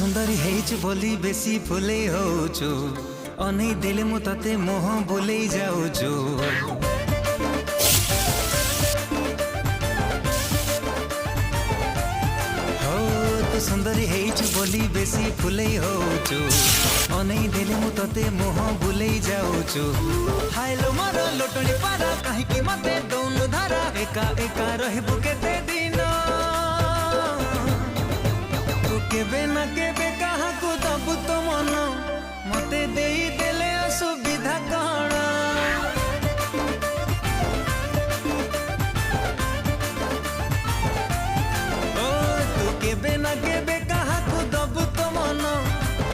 सुंदरी हेइछु बोली बेसी फुले होछु अनै देले मु तते मोह बोलै जाउछु हो तू सुंदरी हेइछु बोली बेसी फुले होछु अनै देले मु तते मोह बोलै जाउछु हायलो मोर लोटणी पारा काहे कि मते दौनु धारा एका एका रहबु केते दिन केबे ना केबे कहा को दबु तो मन मते दे